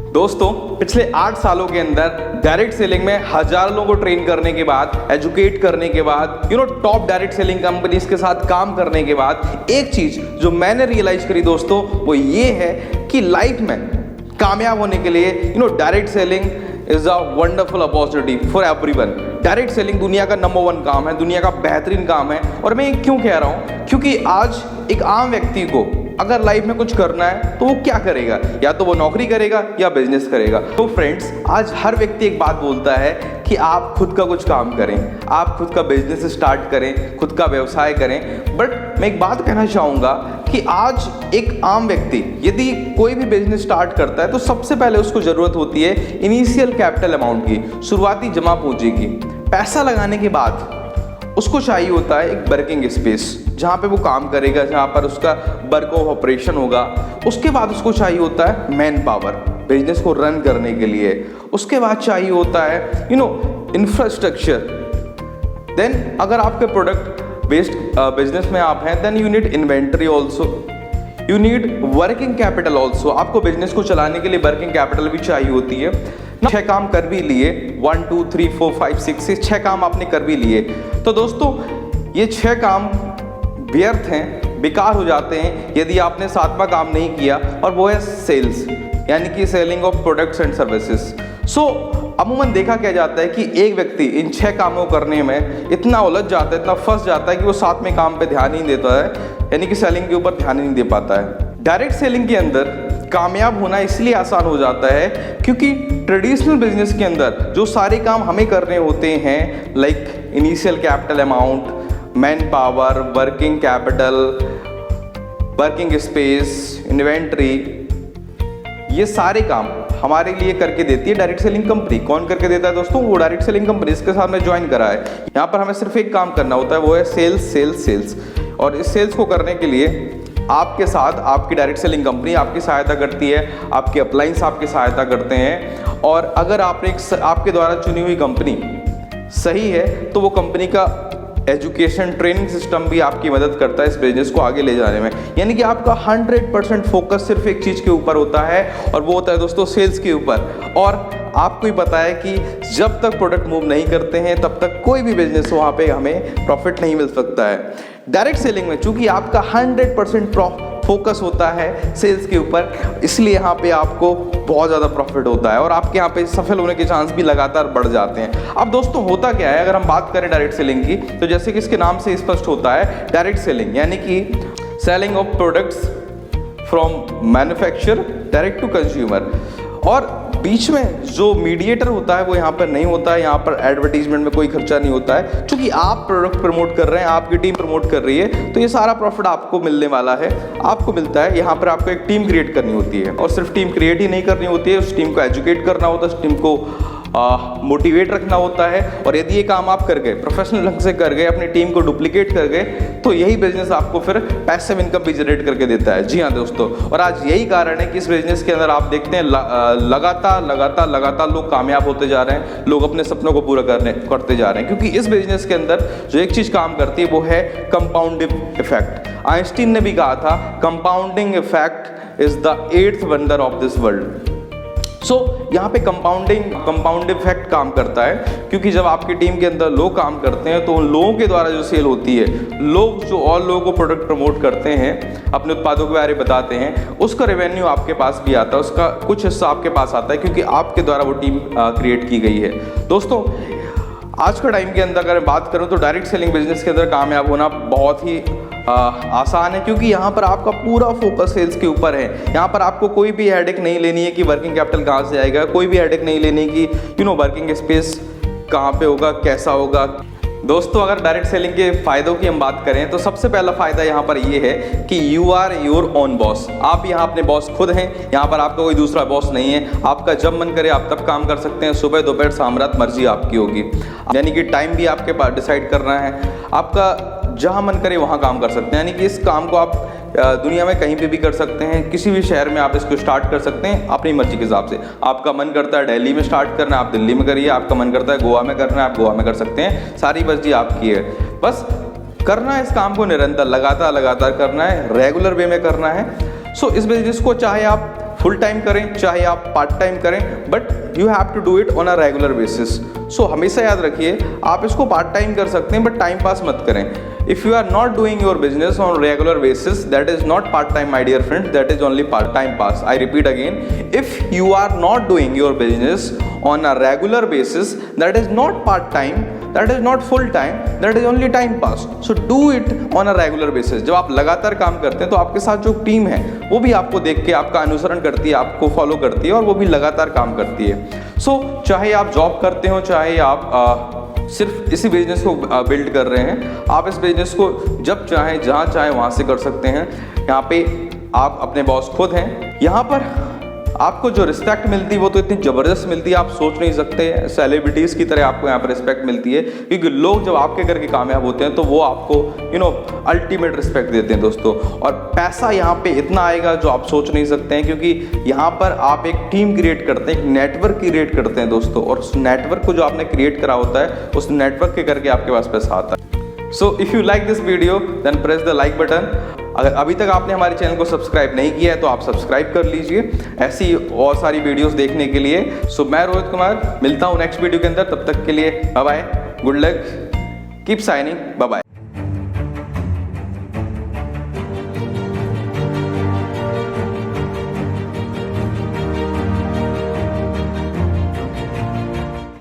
दोस्तों पिछले 8 सालों के अंदर डायरेक्ट सेलिंग में हजारों लोगों को ट्रेन करने के बाद, एजुकेट करने के बाद, टॉप डायरेक्ट सेलिंग कंपनीज के साथ काम करने के बाद एक चीज जो मैंने रियलाइज करी दोस्तों, वो ये है कि लाइफ में कामयाब होने के लिए direct selling is a wonderful opportunity for everyone. Direct selling दुनिया का नंबर 1 काम है, दुनिया का बेहतरीन काम है। और मैं क्यों कह रहा हूं, क्योंकि आज एक आम व्यक्ति को अगर लाइफ में कुछ करना है तो वो क्या करेगा, या तो वो नौकरी करेगा या बिजनेस करेगा। तो फ्रेंड्स, आज हर व्यक्ति एक बात बोलता है कि आप खुद का कुछ काम करें, आप खुद का बिजनेस स्टार्ट करें, खुद का व्यवसाय करें। बट मैं एक बात कहना चाहूँगा कि आज एक आम व्यक्ति यदि कोई भी बिजनेस स्टार्ट करता है तो सबसे पहले उसको ज़रूरत होती है इनिशियल कैपिटल अमाउंट की, शुरुआती जमा पूंजी की। पैसा लगाने के बाद उसको चाहिए होता है एक वर्किंग स्पेस जहाँ पे वो काम करेगा, जहाँ पर उसका वर्क ऑफ ऑपरेशन होगा। उसके बाद उसको चाहिए होता है मैन पावर बिजनेस को रन करने के लिए। उसके बाद चाहिए होता है इंफ्रास्ट्रक्चर। देन अगर आपके प्रोडक्ट बेस्ड बिजनेस में आप हैं, then you need inventory also, you need working capital also. आपको बिजनेस को चलाने के लिए वर्किंग कैपिटल भी चाहिए होती है। 6 काम कर भी लिए, 1 2 3 4 5 6 से 6 काम आपने कर भी लिए। तो दोस्तों ये 6 काम व्यर्थ हैं, बेकार हो जाते हैं यदि आपने 7वां काम नहीं किया, और वो है सेल्स, यानी कि selling of products and services. So अमूमन देखा क्या जाता है कि एक व्यक्ति इन 6 कामों को करने में इतना उलझ जाता है, इतना फंस जाता है कि वो 7वें काम पे ध्यान ही नहीं देता है, यानी कि सेलिंग के ऊपर ध्यान ही नहीं दे पाता है। डायरेक्ट सेलिंग के अंदर कामयाब होना इसलिए आसान हो जाता है क्योंकि ट्रेडिशनल बिजनेस के अंदर जो सारे काम हमें करने होते हैं, like initial capital amount, man power, working capital, working space, inventory, ये सारे काम हमारे लिए करके देती है डायरेक्ट सेलिंग कंपनी। कौन करके देता है दोस्तों? वो डायरेक्ट सेलिंग कंपनी, इसके साथ में ज्वाइन करा है। यहाँ पर हमें सिर्फ एक काम करना होता है, वो है सेल्स सेल्स सेल्स। और इस सेल्स को करने के लिए आपके साथ आपकी डायरेक्ट सेलिंग कंपनी आपकी सहायता करती है, आपके अपलाइंस आपकी सहायता करते हैं। और अगर आपने आपके द्वारा चुनी हुई कंपनी सही है तो वो कंपनी का एजुकेशन ट्रेनिंग सिस्टम भी आपकी मदद करता है इस बिजनेस को आगे ले जाने में। यानी कि आपका 100% फोकस सिर्फ एक चीज़ के ऊपर होता है, और वो होता है दोस्तों सेल्स के ऊपर। और आपको ही पता है कि जब तक प्रोडक्ट मूव नहीं करते हैं तब तक कोई भी बिजनेस वहाँ पे हमें प्रॉफिट नहीं मिल सकता है। डायरेक्ट सेलिंग में चूंकि आपका 100% फोकस होता है सेल्स के ऊपर, इसलिए यहाँ पे आपको बहुत ज़्यादा प्रॉफिट होता है और आपके यहाँ पे सफल होने के चांस भी लगातार बढ़ जाते हैं। अब दोस्तों होता क्या है, अगर हम बात करें डायरेक्ट सेलिंग की, तो जैसे कि इसके नाम से स्पष्ट होता है, डायरेक्ट सेलिंग यानी कि selling of products from manufacture direct to consumer. और बीच में जो मीडिएटर होता है वो यहाँ पर नहीं होता है। यहाँ पर एडवर्टीजमेंट में कोई खर्चा नहीं होता है। चूंकि आप प्रोडक्ट प्रमोट कर रहे हैं, आपकी टीम प्रमोट कर रही है, तो ये सारा प्रॉफिट आपको मिलने वाला है, आपको मिलता है। यहाँ पर आपको एक टीम क्रिएट करनी होती है, और सिर्फ टीम क्रिएट ही नहीं करनी होती है, उस टीम को एजुकेट करना होता है, उस टीम को मोटिवेट रखना होता है। और यदि ये काम आप कर गए, प्रोफेशनल ढंग से कर गए, अपनी टीम को डुप्लीकेट कर गए, तो यही बिजनेस आपको फिर पैसिव इनकम भी जनरेट करके देता है। जी हाँ दोस्तों, और आज यही कारण है कि इस बिजनेस के अंदर आप देखते हैं लगातार लोग कामयाब होते जा रहे हैं, लोग अपने सपनों को पूरा करते जा रहे हैं। क्योंकि इस बिजनेस के अंदर जो एक चीज काम करती है वो है कंपाउंडिंग इफेक्ट। आइंस्टीन ने भी कहा था, compounding effect is the 8th wonder of this world. So यहाँ पे कंपाउंड इफेक्ट काम करता है, क्योंकि जब आपकी टीम के अंदर लोग काम करते हैं तो उन लोगों के द्वारा जो सेल होती है, लोग जो और लोगों को प्रोडक्ट प्रमोट करते हैं, अपने उत्पादों के बारे में बताते हैं, उसका रेवेन्यू आपके पास भी आता है, उसका कुछ हिस्सा आपके पास आता है, क्योंकि आपके द्वारा वो टीम क्रिएट की गई है। दोस्तों आज का टाइम के अंदर अगर मैं बात करूँ तो डायरेक्ट सेलिंग बिजनेस के अंदर कामयाब होना बहुत ही आसान है, क्योंकि यहाँ पर आपका पूरा फोकस सेल्स के ऊपर है। यहाँ पर आपको कोई भी हेडेक नहीं लेनी है कि वर्किंग कैपिटल कहाँ से आएगा, कोई भी हेडेक नहीं लेनी कि वर्किंग स्पेस कहाँ पे होगा, कैसा होगा। दोस्तों अगर डायरेक्ट सेलिंग के फायदों की हम बात करें तो सबसे पहला फायदा यहाँ पर ये है कि you are your own boss. आप यहाँ अपने बॉस खुद हैं, यहाँ पर आपका कोई दूसरा बॉस नहीं है। आपका जब मन करे आप तब काम कर सकते हैं, सुबह दोपहर शाम रात मर्जी आपकी होगी। यानी कि टाइम भी आपके पास डिसाइड करना है, आपका जहाँ मन करे वहाँ काम कर सकते हैं। यानी कि इस काम को आप दुनिया में कहीं पे भी कर सकते हैं, किसी भी शहर में आप इसको स्टार्ट कर सकते हैं अपनी मर्जी के हिसाब से। आपका मन करता है दिल्ली में स्टार्ट करना है, आप दिल्ली में करिए। आपका मन करता है गोवा में करना है, आप गोवा में कर सकते हैं। सारी मर्जी आपकी है, बस करना है इस काम को निरंतर लगातार करना है, रेगुलर वे में करना है। सो इस बिजनेस को चाहे आप फुल टाइम करें चाहे आप पार्ट टाइम करें, but you have to do it on a regular basis. So हमेशा याद रखिए आप इसको पार्ट टाइम कर सकते हैं, बट टाइम पास मत करें। If you are not doing your business on regular basis, that is not part time, my dear friends, that is only part time pass. I repeat again, if you are not doing your business on a regular basis, that is not part time, that is not full time, that is only time pass. So do it on a regular basis. जब आप लगातार काम करते हैं तो आपके साथ जो टीम है वो भी आपको देख के आपका अनुसरण करती है, आपको फॉलो करती है और वो भी लगातार काम करती है। सो चाहे आप जॉब करते हो, चाहे आप सिर्फ इसी बिजनेस को बिल्ड कर रहे हैं, आप इस बिजनेस को जब चाहें जहाँ चाहें वहाँ से कर सकते हैं। यहाँ पे आप अपने बॉस खुद हैं। यहाँ पर आपको जो रिस्पेक्ट मिलती है वो तो इतनी ज़बरदस्त मिलती है आप सोच नहीं सकते। सेलिब्रिटीज़ की तरह आपको यहाँ पर रिस्पेक्ट मिलती है, क्योंकि लोग जब आपके करके कामयाब होते हैं तो वो आपको अल्टीमेट रिस्पेक्ट देते हैं दोस्तों। और पैसा यहाँ पे इतना आएगा जो आप सोच नहीं सकते हैं, क्योंकि यहाँ पर आप एक टीम क्रिएट करते हैं, एक नेटवर्क क्रिएट करते हैं दोस्तों, और उस नेटवर्क को जो आपने क्रिएट करा होता है उस नेटवर्क के करके आपके पास पैसा आता है। So if you like this video then press the like button. अगर अभी तक आपने हमारे चैनल को सब्सक्राइब नहीं किया है तो आप सब्सक्राइब कर लीजिए ऐसी और सारी वीडियोस देखने के लिए। सो मैं रोहित कुमार मिलता हूँ नेक्स्ट वीडियो के अंदर, तब तक के लिए bye bye, good luck, keep shining, bye bye.